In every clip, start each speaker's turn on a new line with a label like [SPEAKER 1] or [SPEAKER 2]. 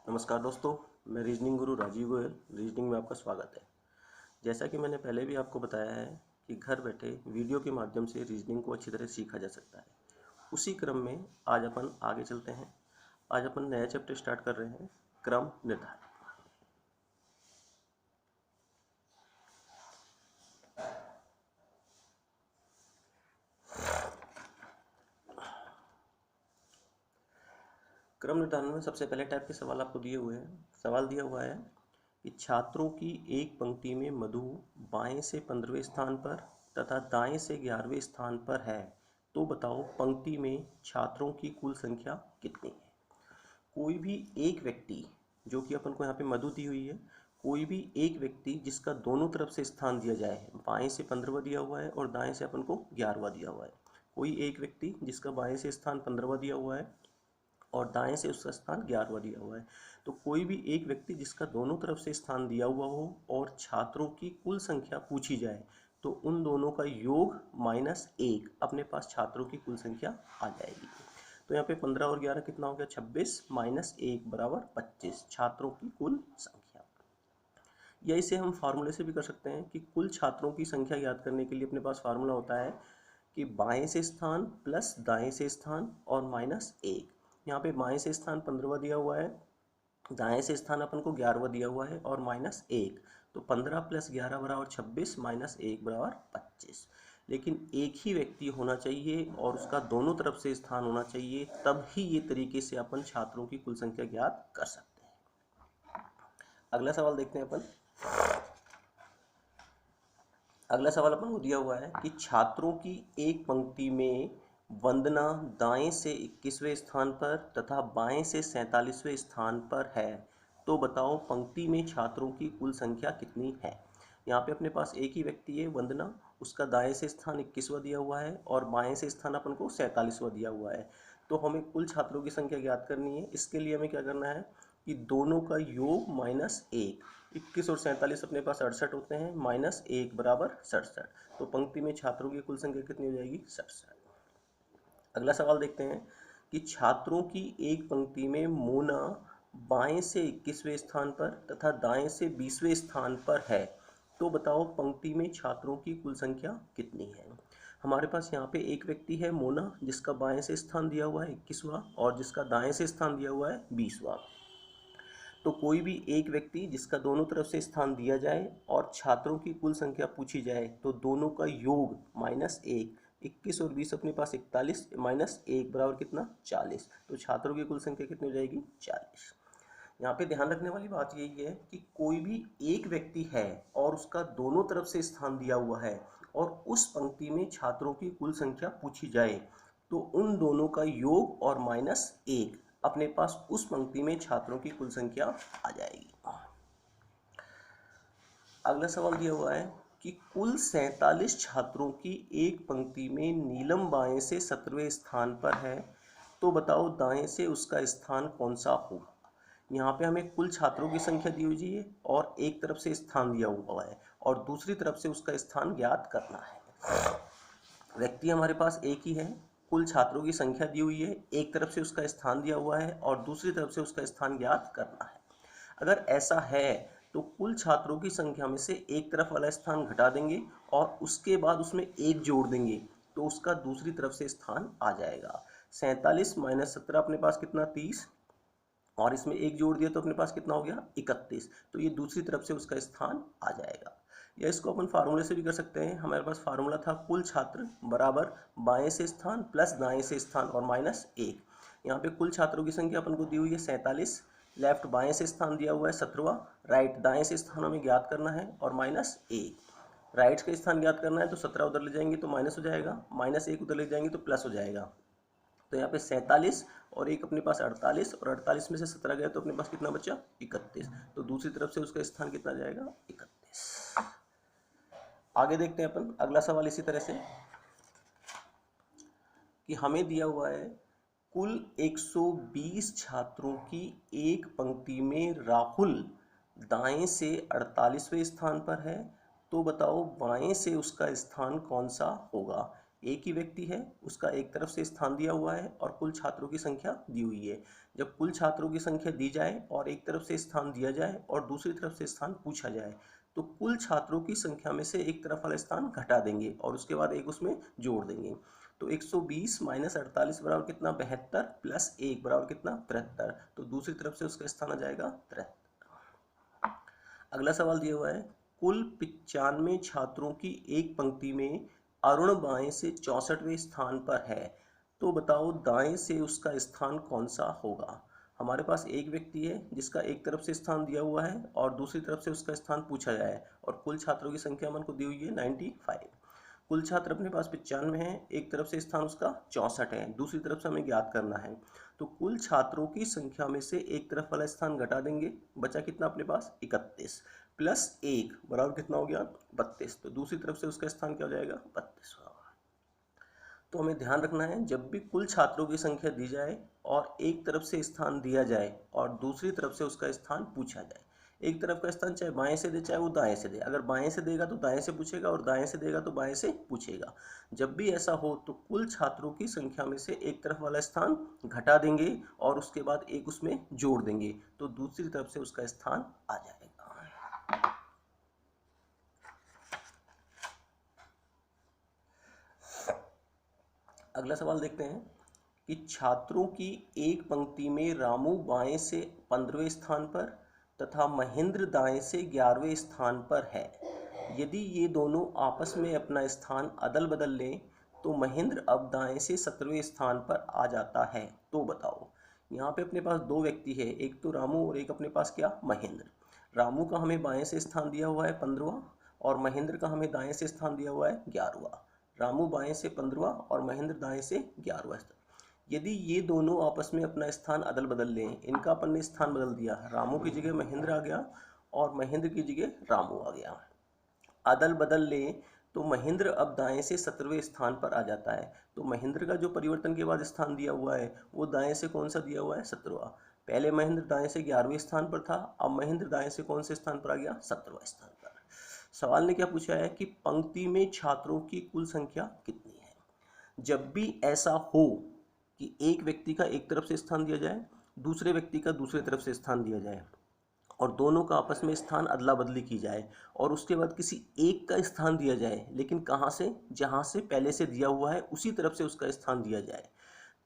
[SPEAKER 1] नमस्कार दोस्तों, मैं रीजनिंग गुरु राजीव गोयल। रीजनिंग में आपका स्वागत है। जैसा कि मैंने पहले भी आपको बताया है कि घर बैठे वीडियो के माध्यम से रीजनिंग को अच्छी तरह सीखा जा सकता है। उसी क्रम में आज अपन आगे चलते हैं। आज अपन नया चैप्टर स्टार्ट कर रहे हैं, क्रम निर्धारण। क्रम निर्धारण में सबसे पहले टाइप के सवाल आपको दिए हुए हैं। सवाल दिया हुआ है कि छात्रों की एक पंक्ति में मधु बाएं से 15वें स्थान पर तथा दाएं से 11वें स्थान पर है, तो बताओ पंक्ति में छात्रों की कुल संख्या कितनी है। कोई भी एक व्यक्ति, जो कि अपन को यहाँ पे मधु दी हुई है, कोई भी एक व्यक्ति जिसका दोनों तरफ से स्थान दिया जाए, बाएं से 15वां दिया हुआ है और दाएं से अपन को 11वां दिया हुआ है। कोई एक व्यक्ति जिसका बाएं से स्थान 15वां दिया हुआ है और दाएं से उसका स्थान 11वां दिया हुआ है, तो कोई भी एक व्यक्ति जिसका दोनों तरफ से स्थान दिया हुआ हो और छात्रों की कुल संख्या पूछी जाए, तो उन दोनों का योग -1 अपने पास छात्रों की कुल संख्या आ जाएगी। तो यहाँ पे 15 और 11 कितना हो गया, 26 -1 बराबर 25 छात्रों की कुल संख्या। या इसे हम फार्मूले से भी कर सकते हैं कि कुल छात्रों की संख्या ज्ञात करने के लिए अपने पास फार्मूला होता है कि बाएं से स्थान प्लस दाएं से स्थान और -1। यहाँ पे बाएं से स्थान 15वां दिया हुआ है, दाएं से स्थान अपन को 11वां दिया हुआ है और -1, तो 15 + 11 बराबर 26 -1 बराबर 25। लेकिन एक ही व्यक्ति होना चाहिए और उसका दोनों तरफ से स्थान होना चाहिए, तब ही ये तरीके से अपन छात्रों की कुल संख्या ज्ञात कर सकते हैं। अगला सवाल देखते हैं अपन। अगला सवाल अपन को दिया हुआ है कि छात्रों की एक पंक्ति में वंदना दाएं से 21वें स्थान पर तथा बाएं से 47वें स्थान पर है, तो बताओ पंक्ति में छात्रों की कुल संख्या कितनी है। यहाँ पे अपने पास एक ही व्यक्ति है, वंदना, उसका दाएं से स्थान 21वां दिया हुआ है और बाएं से स्थान अपन को 47वां दिया हुआ है। तो हमें कुल छात्रों की संख्या ज्ञात करनी है। इसके लिए हमें क्या करना है कि दोनों का योग -1, 21 और 47 अपने पास 68 होते हैं, -1 बराबर 67। तो पंक्ति में छात्रों की कुल संख्या कितनी हो जाएगी, 67। अगला सवाल देखते हैं कि छात्रों की एक पंक्ति में मोना बाएं से 21वें स्थान पर तथा दाएं से 20वें स्थान पर है, तो बताओ पंक्ति में छात्रों की कुल संख्या कितनी है। हमारे पास यहाँ पे एक व्यक्ति है मोना, जिसका बाएं से स्थान दिया हुआ है 21वां और जिसका दाएं से स्थान दिया हुआ है 20वां। तो कोई भी एक व्यक्ति जिसका दोनों तरफ से स्थान दिया जाए और छात्रों की कुल संख्या पूछी जाए, तो दोनों का योग -1, 21 और 20 अपने पास 41, -1 बराबर कितना, 40। तो छात्रों की कुल संख्या कितनी हो जाएगी, 40। यहाँ पे ध्यान रखने वाली बात यही है कि कोई भी एक व्यक्ति है और उसका दोनों तरफ से स्थान दिया हुआ है और उस पंक्ति में छात्रों की कुल संख्या पूछी जाए, तो उन दोनों का योग और -1 अपने पास उस पंक्ति में छात्रों की कुल संख्या आ जाएगी। अगला सवाल दिया हुआ है कि कुल 47 छात्रों की एक पंक्ति में नीलम बाएं से 17वें स्थान पर है, तो बताओ दाएं से उसका स्थान कौन सा होगा। यहाँ पे हमें कुल छात्रों की संख्या दी हुई है और एक तरफ से स्थान दिया हुआ है और दूसरी तरफ से उसका स्थान ज्ञात करना है। व्यक्ति हमारे पास एक ही है, कुल छात्रों की संख्या दी हुई है, एक तरफ से उसका स्थान दिया हुआ है और दूसरी तरफ से उसका स्थान ज्ञात करना है। अगर ऐसा है तो कुल छात्रों की संख्या में से एक तरफ वाला स्थान घटा देंगे और उसके बाद उसमें एक जोड़ देंगे, तो उसका दूसरी तरफ से स्थान आ जाएगा। 47 - 17 अपने पास कितना, 30, और इसमें एक जोड़ दिया तो अपने पास कितना हो गया, 31। तो ये दूसरी तरफ से उसका स्थान आ जाएगा। या इसको अपन फार्मूले से भी कर सकते हैं। हमारे पास फार्मूला था कुल छात्र बराबर बाएं से स्थान प्लस दाएं से स्थान और -1। यहाँ पे कुल छात्रों की संख्या अपन को दी हुई है 47, लेफ्ट बाएं से स्थान दिया हुआ है 17वां, राइट दाएं से स्थान हमें ज्ञात करना है और -1। राइट का स्थान ज्ञात करना है तो 17 उधर ले जाएंगे तो माइनस हो जाएगा, -1 उधर ले जाएंगे तो प्लस हो जाएगा। तो यहाँ पे 47 और एक अपने पास 48, और 48 में से 17 गया तो अपने पास कितना बचा, 31। तो दूसरी तरफ से उसका स्थान कितना जाएगा, 31। आगे देखते हैं अपन अगला सवाल इसी तरह से कि हमें दिया हुआ है कुल 120 छात्रों की एक पंक्ति में राहुल दाएं से 48वें स्थान पर है, तो बताओ बाएं से उसका स्थान कौन सा होगा। एक ही व्यक्ति है, उसका एक तरफ से स्थान दिया हुआ है और कुल छात्रों की संख्या दी हुई है। जब कुल छात्रों की संख्या दी जाए और एक तरफ से स्थान दिया जाए और दूसरी तरफ से स्थान पूछा जाए तो कुल छात्रों की संख्या में से एक तरफ वाला स्थान घटा देंगे और उसके बाद एक उसमें जोड़ देंगे। तो 120 माइनस 48 बराबर कितना, 72 प्लस 1 बराबर कितना, 73। तो दूसरी तरफ से उसका स्थान आ जाएगा 73। अगला सवाल दिया हुआ है, कुल 95 छात्रों की एक पंक्ति में अरुण बाएं से 64वें स्थान पर है, तो बताओ दाएं से उसका स्थान कौन सा होगा। हमारे पास एक व्यक्ति है जिसका एक तरफ से स्थान दिया हुआ है और दूसरी तरफ से उसका स्थान पूछा गया है और कुल छात्रों की संख्या मन को दी हुई है 95। कुल छात्र अपने पास 95 है, एक तरफ से स्थान उसका 64 है, दूसरी तरफ से हमें ज्ञात करना है। तो कुल छात्रों की संख्या में से एक तरफ वाला स्थान घटा देंगे, बचा कितना अपने पास 31 प्लस 1 बराबर कितना हो गया 32। तो दूसरी तरफ से उसका स्थान क्या हो जाएगा 32। तो हमें ध्यान रखना है, जब भी कुल छात्रों की संख्या दी जाए और एक तरफ से स्थान दिया जाए और दूसरी तरफ से उसका स्थान पूछा जाए, एक तरफ का स्थान चाहे बाएं से दे चाहे वो दाएं से दे, अगर बाएं से देगा तो दाएं से पूछेगा और दाएं से देगा तो बाएं से पूछेगा। जब भी ऐसा हो तो कुल छात्रों की संख्या में से एक तरफ वाला स्थान घटा देंगे और उसके बाद एक उसमें जोड़ देंगे, तो दूसरी तरफ से उसका स्थान आ जाएगा। अगला सवाल देखते हैं कि छात्रों की एक पंक्ति में रामू बाएं से 15वें स्थान पर तथा महेंद्र दाएं से 11वें स्थान पर है। यदि ये दोनों आपस में अपना स्थान अदल बदल लें तो महेंद्र अब दाएं से 17वें स्थान पर आ जाता है, तो बताओ। यहाँ पे अपने पास दो व्यक्ति है, एक तो रामू और एक अपने पास क्या, महेंद्र। रामू का हमें बाएं से स्थान दिया हुआ है 15वां और महेंद्र का हमें दाएं से स्थान दिया हुआ है 11वां। रामू बाएं से 15वां और महेंद्र दाएं से 11वां स्थान। यदि ये दोनों आपस में अपना स्थान अदल बदल लें, इनका अपन ने स्थान बदल दिया, रामू की जगह महेंद्र आ गया और महेंद्र की जगह रामू आ गया, अदल बदल ले तो महेंद्र अब दाएं से 17वें स्थान पर आ जाता है। तो महेंद्र का जो परिवर्तन के बाद स्थान दिया हुआ है वो दाएं से कौन सा दिया हुआ है, 17वां। पहले महेंद्र दाएं से 11वें स्थान पर था, अब महेंद्र दाएं से कौन से स्थान पर आ गया, 17वां स्थान पर। सवाल ने क्या पूछा है कि पंक्ति में छात्रों की कुल संख्या कितनी है। जब भी ऐसा हो कि एक व्यक्ति का एक तरफ से स्थान दिया जाए, दूसरे व्यक्ति का दूसरे तरफ से स्थान दिया जाए और दोनों का आपस में स्थान अदला बदली की जाए और उसके बाद किसी एक का स्थान दिया जाए, लेकिन कहाँ से, जहाँ से पहले से दिया हुआ है उसी तरफ से उसका स्थान दिया जाए,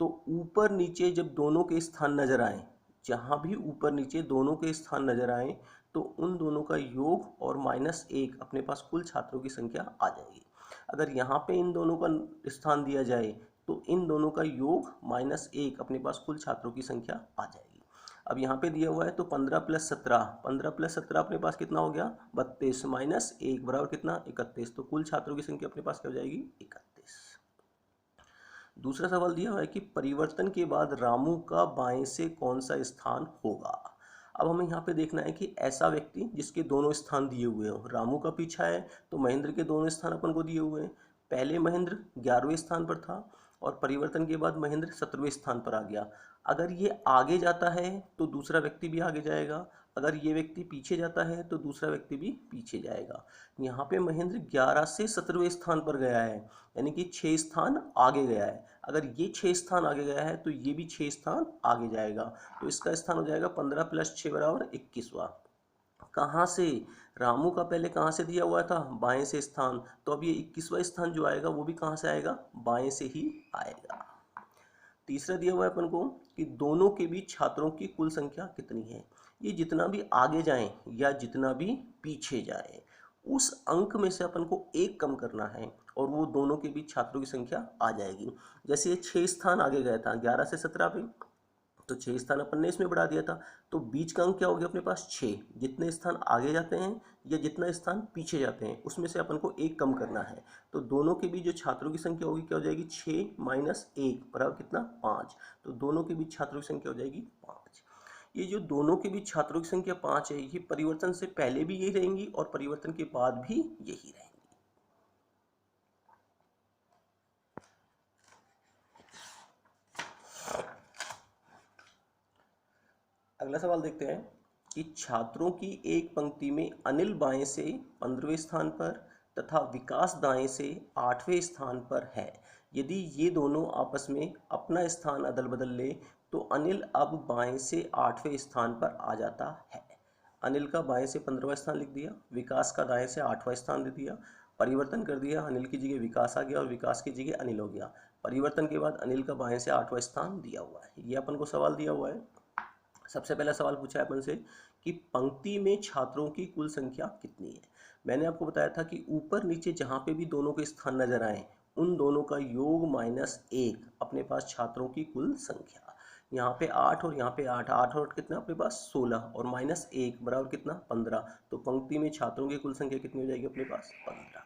[SPEAKER 1] तो ऊपर नीचे जब दोनों के स्थान नजर आए, जहाँ भी ऊपर नीचे दोनों के स्थान नजर आए तो उन दोनों का योग और -1 अपने पास कुल छात्रों की संख्या आ जाएगी। अगर यहाँ पे इन दोनों का स्थान दिया जाए तो इन दोनों का योग -1 अपने पास कुल छात्रों की संख्या आ जाएगी। अब यहाँ पे दिया हुआ है तो 15 प्लस 17, 15 प्लस 17 अपने पास कितना हो गया 32 माइनस 1 बराबर कितना 31। तो कुल छात्रों की संख्या अपने पास क्या हो जाएगी 31। दूसरा सवाल दिया हुआ है कि परिवर्तन के बाद रामू का बाएं से कौन सा स्थान होगा। अब हमें यहाँ पे देखना है कि ऐसा व्यक्ति जिसके दोनों स्थान दिए हुए हो, रामू का पीछा है तो महेंद्र के दोनों स्थान अपन को दिए हुए हैं। पहले महेंद्र 11वें स्थान पर था और परिवर्तन के बाद महेंद्र 17वें स्थान पर आ गया। अगर ये आगे जाता है तो दूसरा व्यक्ति भी आगे जाएगा, अगर ये व्यक्ति पीछे जाता है तो दूसरा व्यक्ति भी पीछे जाएगा। यहाँ पे महेंद्र 11 से 17वें स्थान पर गया है, यानी कि 6 स्थान आगे गया है। अगर ये 6 स्थान आगे गया है तो ये भी 6 स्थान आगे जाएगा, तो इसका स्थान हो जाएगा 15 प्लस 6 बराबर 21वां। कहाँ से, रामू का पहले कहाँ से दिया हुआ था, बाएं से स्थान, तो अब ये 21वां स्थान जो आएगा वो भी कहाँ से आएगा, बाएं से ही आएगा। तीसरा दिया हुआ है अपन को कि दोनों के बीच छात्रों की कुल संख्या कितनी है। ये जितना भी आगे जाएं या जितना भी पीछे जाए उस अंक में से अपन को एक कम करना है और वो दोनों के बीच छात्रों की संख्या आ जाएगी। जैसे ये 6 स्थान आगे गया था 11 से 17 पे, तो 6 स्थान अपन ने इसमें बढ़ा दिया था, तो बीच का अंक क्या हो गया अपने पास 6। जितने स्थान आगे जाते हैं या जितना स्थान पीछे जाते हैं उसमें से अपन को एक कम करना है, तो दोनों के बीच जो छात्रों की संख्या होगी क्या हो जाएगी 6 माइनस 1 बराबर कितना 5। तो दोनों के बीच छात्रों की संख्या हो जाएगी 5। ये जो दोनों के बीच छात्रों की संख्या 5 है, ये परिवर्तन से पहले भी यही रहेंगी और परिवर्तन के बाद भी यही रहेंगी। अगला सवाल देखते हैं कि छात्रों की एक पंक्ति में अनिल बाएं से 15वें स्थान पर तथा विकास दाएं से 8वें स्थान पर है। यदि ये दोनों आपस में अपना स्थान अदल बदल ले तो अनिल अब बाएं से 8वें स्थान पर आ जाता है। अनिल का बाएं से 15वां स्थान लिख दिया, विकास का दाएं से 8वां स्थान दे दिया, परिवर्तन कर दिया, अनिल की जगह विकास आ गया और विकास की जगह अनिल हो गया। परिवर्तन के बाद अनिल का बाएं से 8वां स्थान दिया हुआ है। ये अपन को सवाल दिया हुआ है। सबसे पहला सवाल पूछा है अपन से कि पंक्ति में छात्रों की कुल संख्या कितनी है। मैंने आपको बताया था कि ऊपर नीचे जहाँ पे भी दोनों के स्थान नजर आए उन दोनों का योग -1 अपने पास छात्रों की कुल संख्या। यहाँ पे 8 और यहाँ पे 8, 8 और कितना अपने पास 16 और -1 बराबर कितना 15। तो पंक्ति में छात्रों की कुल संख्या कितनी हो जाएगी अपने पास 15।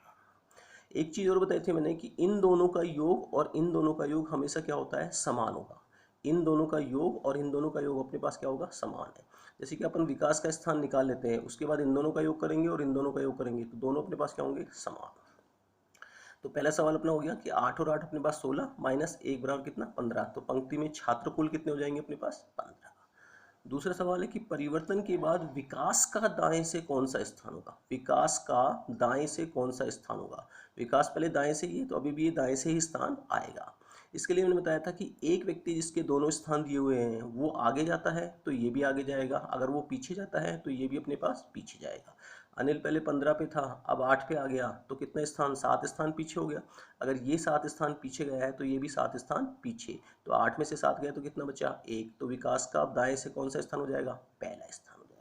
[SPEAKER 1] एक चीज़ और बताई थी मैंने कि इन दोनों का योग और इन दोनों का योग हमेशा क्या होता है, समान होगा। इन दोनों का योग और इन दोनों का योग अपने पास क्या होगा, समान है। जैसे कि अपन विकास का स्थान निकाल लेते हैं, उसके बाद इन दोनों का योग करेंगे और इन दोनों का योग करेंगे तो दोनों अपने पास क्या होंगे, समान। तो पहला सवाल अपना हो गया कि 8 और 8 अपने पास 16 -1 बराबर कितना 15। तो पंक्ति में छात्र कुल कितने हो जाएंगे अपने पास 15। दूसरा सवाल है कि परिवर्तन के बाद विकास का दाएं से कौन सा स्थान होगा। विकास का दाएं से कौन सा स्थान होगा। विकास पहले दाएं से ही है तो अभी भी ये दाएं से ही स्थान आएगा। इसके लिए मैंने बताया था कि एक व्यक्ति जिसके दोनों स्थान दिए हुए हैं वो आगे जाता है तो ये भी आगे जाएगा, अगर वो पीछे जाता है तो ये भी अपने पास पीछे जाएगा। अनिल पहले 15 पे था, अब 8 पे आ गया तो कितना स्थान, 7 स्थान पीछे हो गया। अगर ये 7 स्थान पीछे गया है तो ये भी 7 स्थान पीछे, तो 8 में से 7 गया तो कितना बचा 1। तो विकास का अब दाएं से कौन सा स्थान हो जाएगा, पहला स्थान हो जाएगा।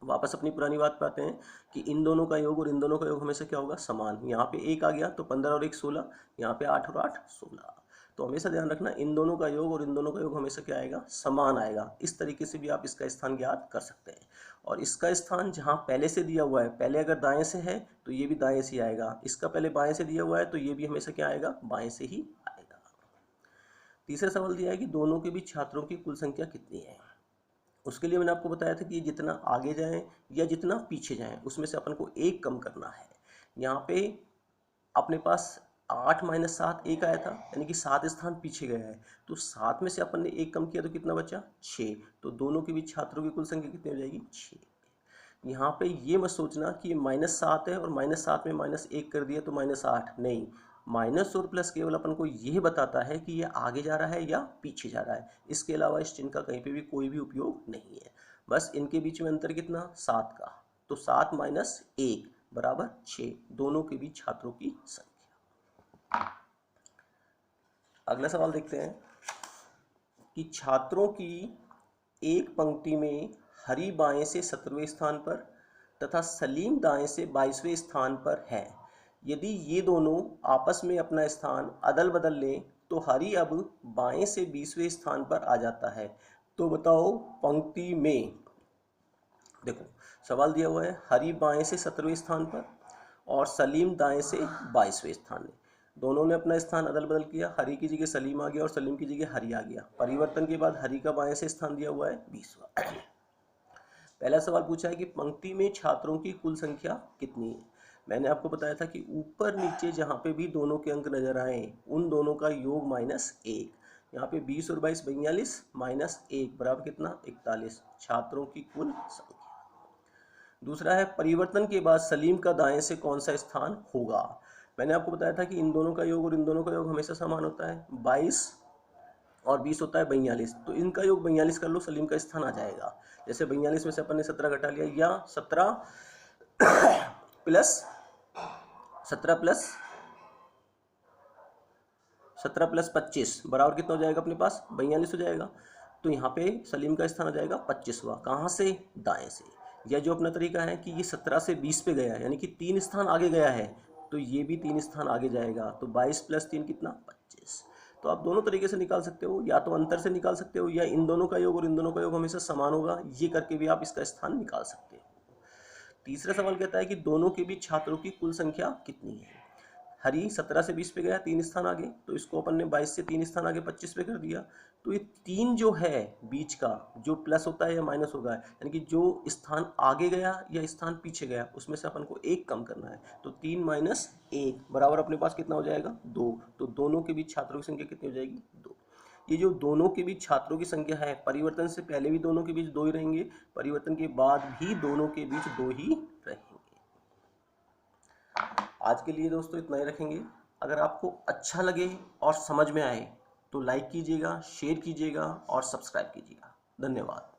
[SPEAKER 1] वापस अपनी पुरानी बात पे आते हैं कि इन दोनों का योग और इन दोनों का योग हमेशा क्या होगा, समान। यहाँ पे 1 आ गया तो 15 और 1 16, यहाँ पे 8 और 8 16। तो हमेशा ध्यान रखना इन दोनों का योग और इन दोनों का योग हमेशा क्या आएगा, समान आएगा। इस तरीके से भी आप इसका स्थान ज्ञात कर सकते हैं। और इसका स्थान जहाँ पहले से दिया हुआ है, पहले अगर दाएं से है तो ये भी दाएं से आएगा, इसका पहले बाएं से दिया हुआ है तो ये भी हमेशा क्या आएगा, बाएं से ही आएगा। तीसरा सवाल दिया है कि दोनों के बीच छात्रों की कुल संख्या कितनी है। उसके लिए मैंने आपको बताया था कि जितना आगे जाएं या जितना पीछे जाएं उसमें से अपन को एक कम करना है। यहाँ पे अपने पास 8 - 7 1 आया था, यानी कि 7 स्थान पीछे गया है। तो 7 में से अपन ने 1 कम किया तो कितना बचा 6। तो दोनों के बीच छात्रों की कुल संख्या कितनी हो जाएगी 6। यहाँ पे ये मत सोचना कि ये -7 है और -7 में -1 कर दिया तो -8, नहीं। माइनस और प्लस केवल अपन को यह बताता है कि ये आगे जा रहा है या पीछे जा रहा है। इसके अलावा इस चिन्ह का कहीं पे भी कोई भी उपयोग नहीं है। बस इनके बीच में अंतर कितना 7 का, तो 7 - 1 बराबर 6, दोनों के बीच छात्रों की संख्या। अगला सवाल देखते हैं कि छात्रों की एक पंक्ति में हरी बाएं से 17वें स्थान पर तथा सलीम दाएं से 22वें स्थान पर है। यदि ये दोनों आपस में अपना स्थान अदल बदल लें तो हरी अब बाएं से 20वें स्थान पर आ जाता है। तो बताओ पंक्ति में, देखो सवाल दिया हुआ है हरी बाएं से 17वें स्थान पर और सलीम दाएं से 22वें स्थान में। दोनों ने अपना स्थान अदल बदल किया, हरी की जगह सलीम आ गया और सलीम की जगह हरी आ गया। परिवर्तन के बाद हरी का बाएं से स्थान दिया हुआ है 20वां। पहला सवाल पूछा है कि पंक्ति में छात्रों की कुल संख्या कितनी है। मैंने आपको बताया था कि ऊपर नीचे जहाँ पे भी दोनों के अंक नजर आए उन दोनों का योग -1। यहाँ पे 20 और 22 42 -1 बराबर कितना 41, छात्रों की कुल संख्या। दूसरा है परिवर्तन के बाद सलीम का दाएं से कौन सा स्थान होगा। मैंने आपको बताया था कि इन दोनों का योग और इन दोनों का योग हमेशा समान होता है। 22 और 20 होता है 42, तो इनका योग 42 कर लो, सलीम का स्थान आ जाएगा। जैसे 42 में से अपन ने 17 घटा लिया, या 17 प्लस 25 बराबर कितना हो जाएगा अपने पास 42 हो जाएगा। तो यहाँ पे सलीम का स्थान आ जाएगा 25वां, कहाँ से, दाएं से। यह जो अपना तरीका है कि ये 17 से 20 पे गया है, यानी कि 3 स्थान आगे गया है, तो ये भी 3 स्थान आगे जाएगा। तो 22 + 3 कितना 25। तो आप दोनों तरीके से निकाल सकते हो, या तो अंतर से निकाल सकते हो या इन दोनों का योग और इन दोनों का योग हमेशा समान होगा, ये करके भी आप इसका स्थान निकाल सकते हो। तीसरा सवाल कहता है कि दोनों के बीच छात्रों की कुल संख्या कितनी है। हरी 17 से 20 पे गया, 3 स्थान आगे, तो इसको अपन ने 22 से 3 स्थान आगे 25 पे कर दिया। तो ये 3 जो है बीच का, जो प्लस होता है या माइनस होगा, यानी कि जो स्थान आगे गया या स्थान पीछे गया, उसमें से अपन को 1 कम करना है। तो 3 - 1 बराबर अपने पास कितना हो जाएगा 2। तो दोनों के बीच छात्रों की संख्या कितनी हो जाएगी 2। ये जो दोनों के बीच छात्रों की संख्या है, परिवर्तन से पहले भी दोनों के बीच 2 ही रहेंगे, परिवर्तन के बाद भी दोनों के बीच 2 ही रहेंगे। आज के लिए दोस्तों इतना ही रखेंगे। अगर आपको अच्छा लगे और समझ में आए तो लाइक कीजिएगा, शेयर कीजिएगा और सब्सक्राइब कीजिएगा। धन्यवाद।